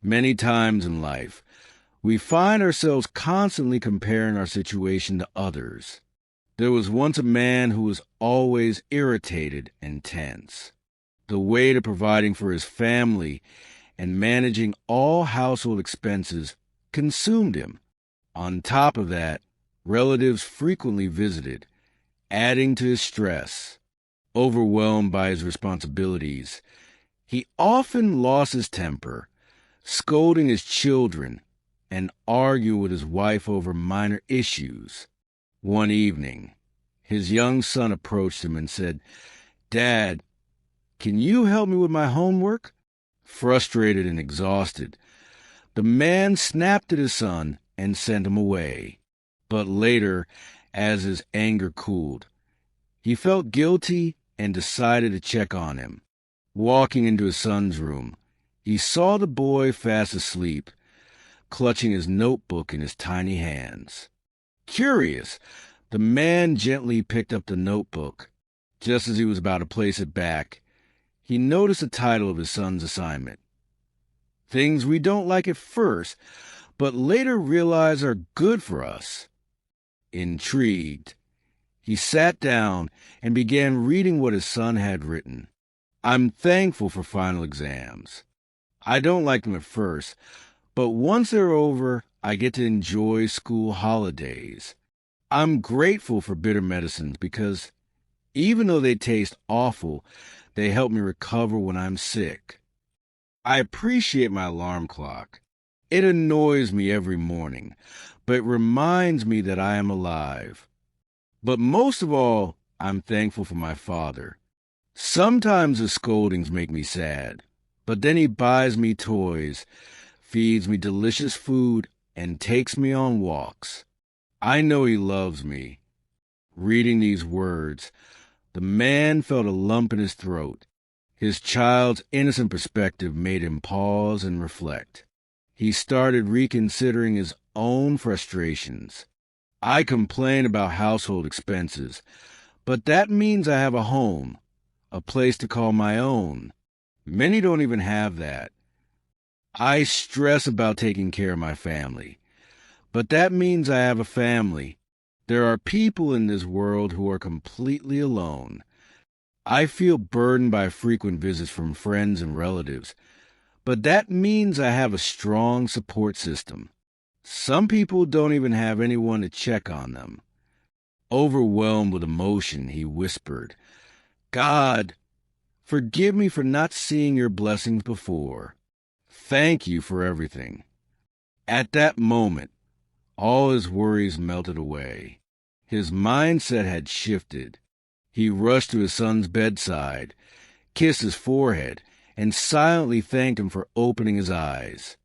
Many times in life, we find ourselves constantly comparing our situation to others. There was once a man who was always irritated and tense. The weight of providing for his family and managing all household expenses consumed him. On top of that, relatives frequently visited, adding to his stress. Overwhelmed by his responsibilities, he often lost his temper, scolding his children and arguing with his wife over minor issues. One evening, his young son approached him and said, "Dad, can you help me with my homework?" Frustrated and exhausted, the man snapped at his son and sent him away. But later, as his anger cooled, he felt guilty and decided to check on him. Walking into his son's room, he saw the boy fast asleep, clutching his notebook in his tiny hands. Curious, the man gently picked up the notebook. Just as he was about to place it back, he noticed the title of his son's assignment. Things we don't like at first, but later realize are good for us. Intrigued, he sat down and began reading what his son had written. "I'm thankful for final exams. I don't like them at first, but once they're over, I get to enjoy school holidays. I'm grateful for bitter medicines because even though they taste awful, they help me recover when I'm sick. I appreciate my alarm clock. It annoys me every morning, but it reminds me that I am alive. But most of all, I'm thankful for my father. Sometimes his scoldings make me sad, but then he buys me toys, feeds me delicious food, and takes me on walks. I know he loves me." Reading these words, the man felt a lump in his throat. His child's innocent perspective made him pause and reflect. He started reconsidering his own frustrations. "I complain about household expenses, but that means I have a home, a place to call my own. Many don't even have that. I stress about taking care of my family, but that means I have a family. There are people in this world who are completely alone. I feel burdened by frequent visits from friends and relatives, but that means I have a strong support system. Some people don't even have anyone to check on them." Overwhelmed with emotion, he whispered, "God, forgive me for not seeing your blessings before. Thank you for everything." At that moment, all his worries melted away. His mindset had shifted. He rushed to his son's bedside, kissed his forehead, and silently thanked him for opening his eyes.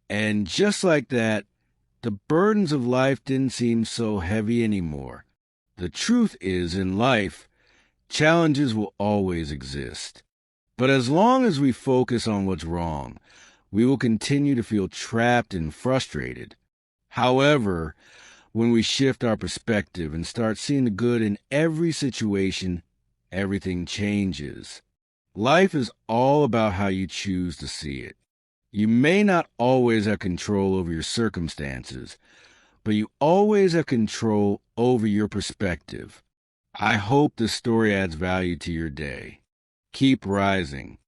And just like that, the burdens of life didn't seem so heavy anymore. The truth is, in life, challenges will always exist. But as long as we focus on what's wrong, we will continue to feel trapped and frustrated. However, when we shift our perspective and start seeing the good in every situation, everything changes. Life is all about how you choose to see it. You may not always have control over your circumstances, but you always have control over your perspective. I hope this story adds value to your day. Keep rising.